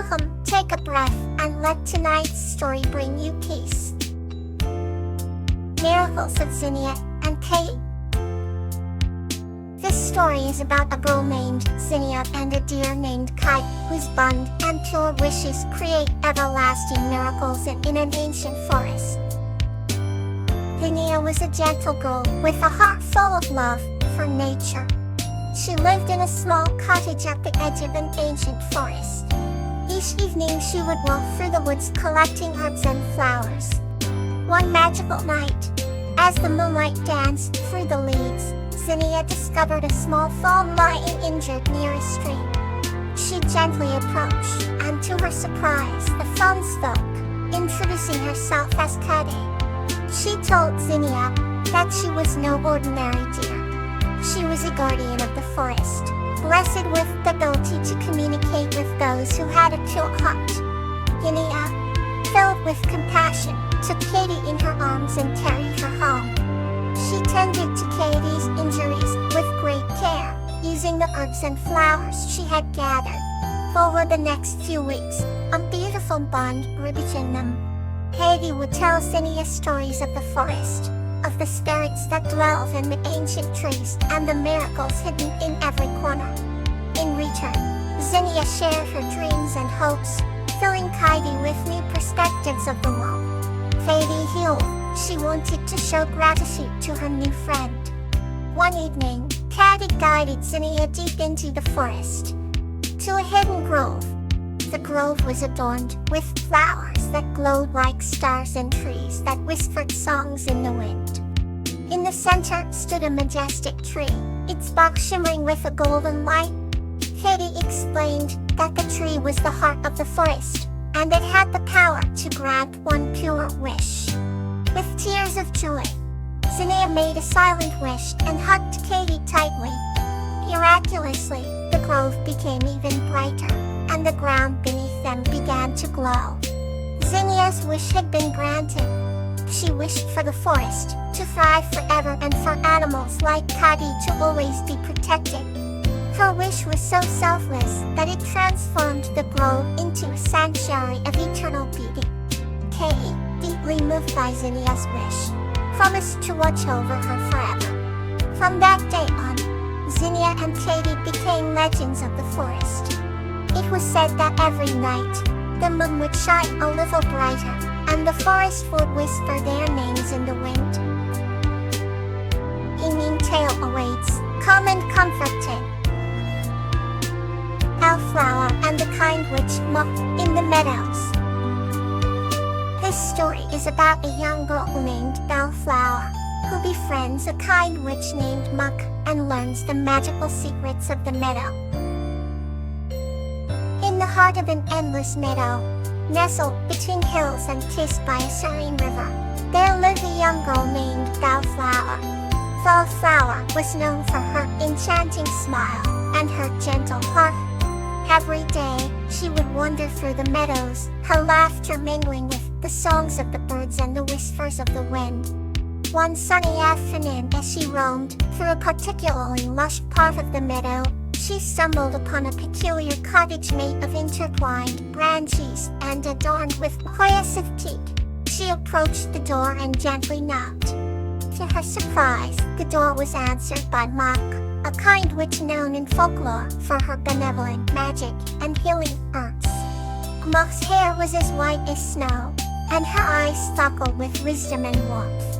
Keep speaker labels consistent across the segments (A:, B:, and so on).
A: Welcome, take a breath, and let tonight's story bring you peace. Miracles of Zinnia and Katie. This story is about a girl named Zinnia and a deer named Kite, whose bond and pure wishes create everlasting miracles in an ancient forest. Zinnia was a gentle girl with a heart full of love for nature. She lived in a small cottage at the edge of an ancient forest. Each evening she would walk through the woods collecting herbs and flowers. One magical night, as the moonlight danced through the leaves, Zinnia discovered a small fawn lying injured near a stream. She gently approached, and to her surprise, the fawn spoke, introducing herself as Kade. She told Zinnia that she was no ordinary deer. She was a guardian of the forest, blessed with the ability to communicate with those who had a pure heart. Zinnia, filled with compassion, took Katie in her arms and carried her home. She tended to Katie's injuries with great care, using the herbs and flowers she had gathered. Over the next few weeks, a beautiful bond grew between them. Katie would tell Zinnia stories of the forest, of the spirits that dwell in the ancient trees and the miracles hidden in every corner. In return, Zinnia shared her dreams and hopes, filling Katie with new perspectives of the world. Katie healed. She wanted to show gratitude to her new friend. One evening, Katie guided Zinnia deep into the forest, to a hidden grove. The grove was adorned with flowers that glowed like stars and trees that whispered songs in the wind. In the center stood a majestic tree, its bark shimmering with a golden light. Katie explained that the tree was the heart of the forest, and it had the power to grant one pure wish. With tears of joy, Zinnia made a silent wish and hugged Katie tightly. Miraculously, the grove became even brighter, and the ground beneath them began to glow. Zinnia's wish had been granted. She wished for the forest to thrive forever and for animals like Katie to always be protected. Her wish was so selfless that it transformed the grove into a sanctuary of eternal beauty. Katie, deeply moved by Zinnia's wish, promised to watch over her forever. From that day on, Zinnia and Katie became legends of the forest. It was said that every night, the moon would shine a little brighter, and the forest would whisper their names in the wind. Dreamy tale awaits, calm and comforting. Flower and the kind witch Muck in the meadows. This story is about a young girl named Bellflower, who befriends a kind witch named Muck and learns the magical secrets of the meadow. In the heart of an endless meadow, nestled between hills and kissed by a serene river, there lived a young girl named Bellflower. Bellflower was known for her enchanting smile and her gentle heart. Every day, she would wander through the meadows, her laughter mingling with the songs of the birds and the whispers of the wind. One sunny afternoon, as she roamed through a particularly lush part of the meadow, she stumbled upon a peculiar cottage made of intertwined branches and adorned with hyacinth teak. She approached the door and gently knocked. To her surprise, the door was answered by Muck, a kind witch known in folklore for her benevolent magic and healing arts. Muck's hair was as white as snow, and her eyes sparkled with wisdom and warmth.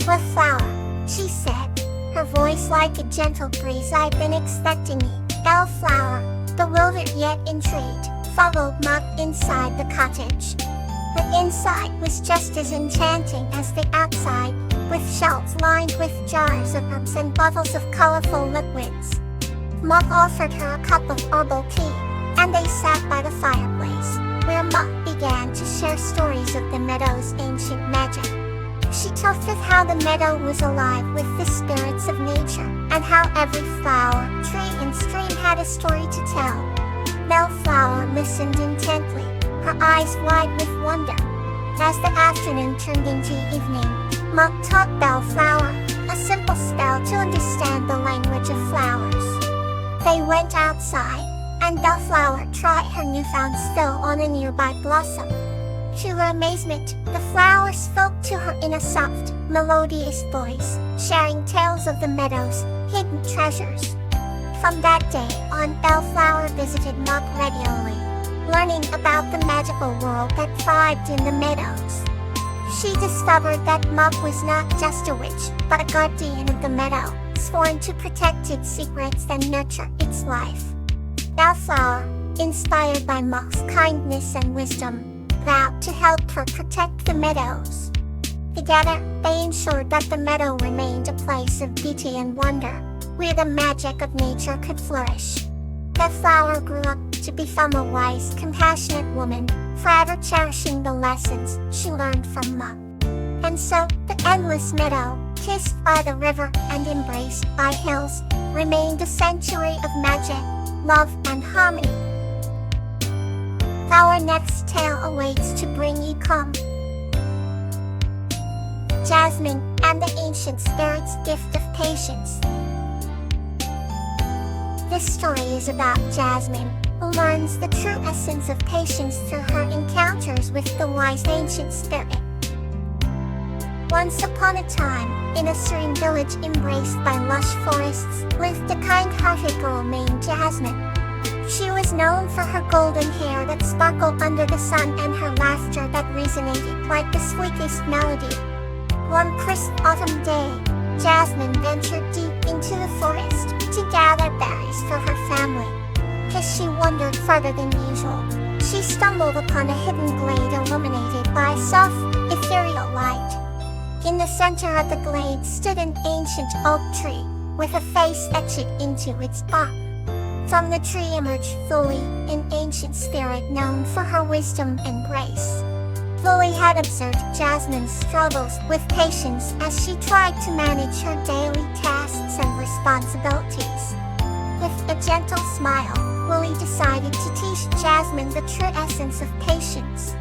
A: "Bellflower," she said, her voice like a gentle breeze, "I've been expecting you." Bellflower, bewildered yet intrigued, followed Muck inside the cottage. The inside was just as enchanting as the outside, with shelves lined with jars of herbs and bottles of colorful liquids. Muck offered her a cup of herbal tea, and they sat by the fireplace, where Muck began to share stories of the meadow's ancient magic. She told of how the meadow was alive with the spirits of nature, and how every flower, tree, and stream had a story to tell. Bellflower listened intently, her eyes wide with wonder. As the afternoon turned into evening, Muck taught Bellflower a simple spell to understand the language of flowers. They went outside, and Bellflower tried her newfound skill on a nearby blossom. To her amazement, the flower spoke to her in a soft, melodious voice, sharing tales of the meadow's hidden treasures. From that day on, Bellflower visited Muck regularly, learning about the magical world that thrived in the meadows. She discovered that Muck was not just a witch, but a guardian of the meadow, sworn to protect its secrets and nurture its life. Bellflower, inspired by Muck's kindness and wisdom, vowed to help her protect the meadows. Together, they ensured that the meadow remained a place of beauty and wonder, where the magic of nature could flourish. Bellflower grew up to become a wise, compassionate woman, forever cherishing the lessons she learned from Muck. And so, the endless meadow, kissed by the river and embraced by hills, remained a sanctuary of magic, love, and harmony. Our next tale awaits to bring you calm. Jasmine and the Ancient Spirit's Gift of Patience. This story is about Jasmine, who learns the true essence of patience through her encounters with the wise Ancient Spirit. Once upon a time, in a serene village embraced by lush forests, lived a kind-hearted girl named Jasmine. She was known for her golden hair that sparkled under the sun and her laughter that resonated like the sweetest melody. One crisp autumn day, Jasmine ventured deep into the forest to gather berries for her family. As she wandered further than usual, she stumbled upon a hidden glade illuminated by a soft, ethereal light. In the center of the glade stood an ancient oak tree, with a face etched into its bark. From the tree emerged Lily, an ancient spirit known for her wisdom and grace. Lily had observed Jasmine's struggles with patience as she tried to manage her daily tasks and responsibilities. With a gentle smile, Lily decided to teach Jasmine the true essence of patience.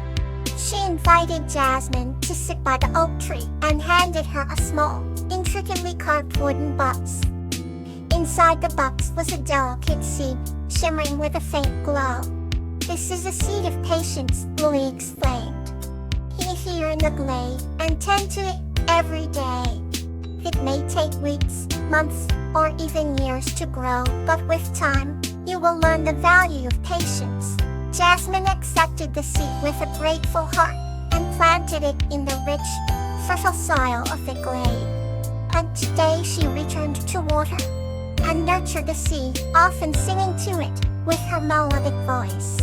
A: She invited Jasmine to sit by the oak tree and handed her a small, intricately carved wooden box. Inside the box was a delicate seed, shimmering with a faint glow. "This is a seed of patience," Lily explained. "Keep it here in the glade and tend to it every day. It may take weeks, months, or even years to grow, but with time, you will learn the value of patience." Jasmine accepted the seed with a grateful heart and planted it in the rich, fertile soil of the glade. And today she returned to water and nurtured the seed, often singing to it with her melodic voice.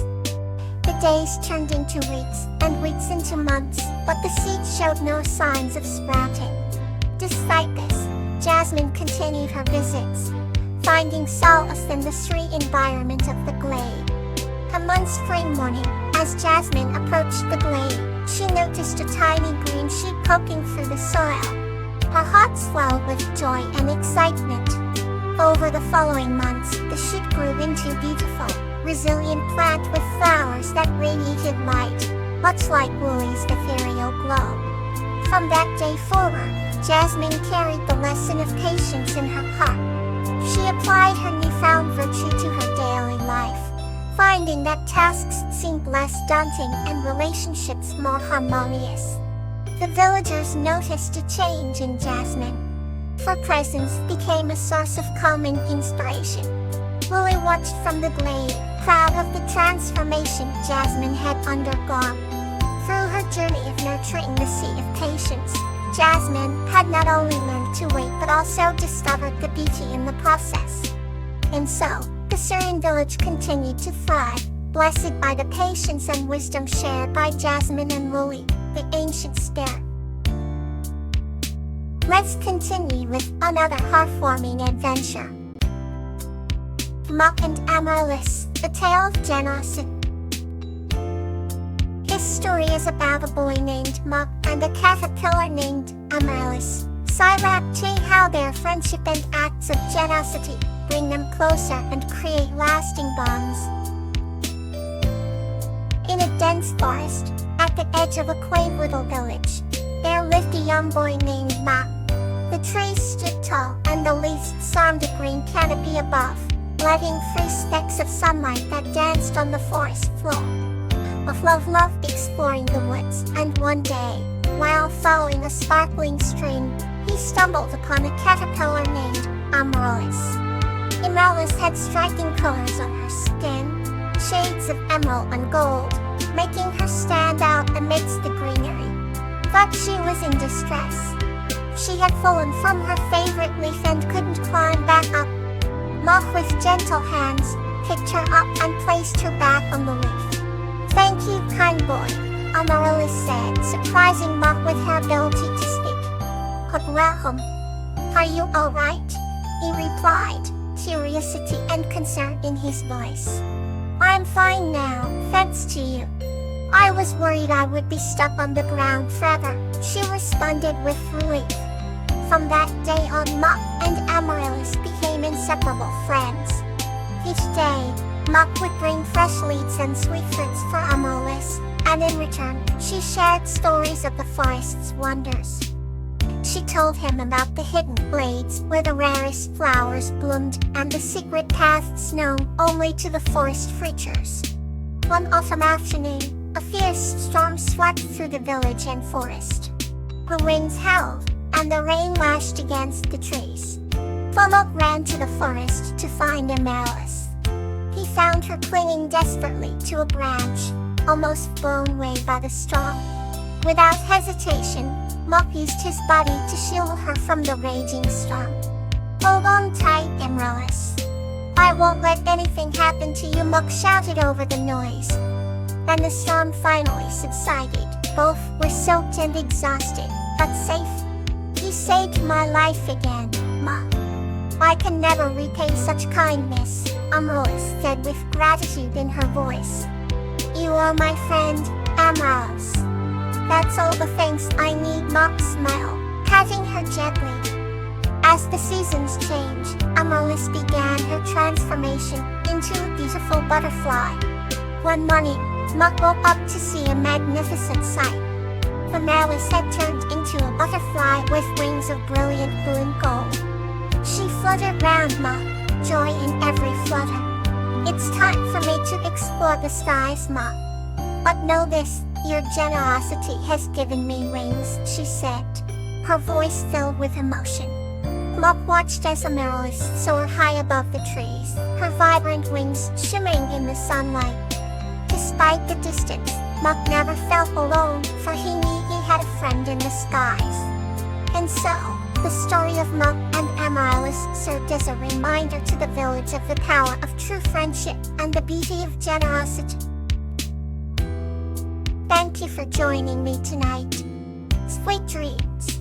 A: The days turned into weeks, and weeks into months, but the seed showed no signs of sprouting. Despite this, Jasmine continued her visits, finding solace in the serene environment of the glade. And one spring morning, as Jasmine approached the glade, she noticed a tiny green shoot poking through the soil. Her heart swelled with joy and excitement. Over the following months, the shoot grew into a beautiful, resilient plant with flowers that radiated light, much like Lily's ethereal glow. From that day forward, Jasmine carried the lesson of patience in her heart. She applied her newfound virtue to her daily life, finding that tasks seemed less daunting and relationships more harmonious. The villagers noticed a change in Jasmine. Her presence became a source of calm and inspiration. Lily watched from the glade, proud of the transformation Jasmine had undergone. Through her journey of nurturing the seed of patience, Jasmine had not only learned to wait but also discovered the beauty in the process. And so, the serene village continued to thrive, blessed by the patience and wisdom shared by Jasmine and Lily, the ancient spirit. Let's continue with another heartwarming adventure. Muck and Amaryllis, A Tale of Generosity. This story is about a boy named Muck and a caterpillar named Amaryllis, signifying how their friendship and acts of generosity bring them closer and create lasting bonds. In a dense forest, at the edge of a quaint little village, there lived a young boy named Muck. The trees stood tall and the leaves formed a green canopy above, letting free specks of sunlight that danced on the forest floor. Of love loved exploring the woods, and one day, while following a sparkling stream, he stumbled upon a caterpillar named Amaryllis. Amaryllis had striking colors on her skin, shades of emerald and gold, making her stand out amidst the greenery. But she was in distress. She had fallen from her favorite leaf and couldn't climb back up. Moth with gentle hands picked her up and placed her back on the leaf. "Thank you, kind boy," Amaryllis said, surprising Moth with her ability to speak. "Welcome. Are you all right?" he replied, curiosity and concern in his voice. "I'm fine now, thanks to you. I was worried I would be stuck on the ground forever," she responded with relief. From that day on, Moth and Amaryllis became inseparable friends. Each day, Moth would bring fresh leaves and sweet fruits for Amaryllis, and in return, she shared stories of the forest's wonders. She told him about the hidden glades where the rarest flowers bloomed and the secret paths known only to the forest creatures. One autumn afternoon, a fierce storm swept through the village and forest. The winds howled, and the rain lashed against the trees. Moth ran to the forest to find Amaryllis. He found her clinging desperately to a branch, almost blown away by the storm. Without hesitation, Moth used his body to shield her from the raging storm. "Hold on tight, Amaryllis. I won't let anything happen to you," Moth shouted over the noise. Then the storm finally subsided. Both were soaked and exhausted, but safe. "You saved my life again, Moth. I can never repay such kindness," Amaryllis said with gratitude in her voice. "You are my friend, Amaryllis. That's all the thanks I need," Moth smiled, patting her gently. As the seasons changed, Amaryllis began her transformation into a beautiful butterfly. One morning, Moth woke up to see a magnificent sight. Amaryllis had turned into a butterfly with wings of brilliant blue and gold. She fluttered round Moth, joy in every flutter. "It's time for me to explore the skies, Moth. But know this, your generosity has given me wings," she said, her voice filled with emotion. Moth watched as Amaryllis soared high above the trees, her vibrant wings shimmering in the sunlight. Despite the distance, Moth never felt alone, for he knew he had a friend in the skies. And so, the story of Moth and Amaryllis served as a reminder to the village of the power of true friendship and the beauty of generosity. Thank you for joining me tonight. Sweet dreams.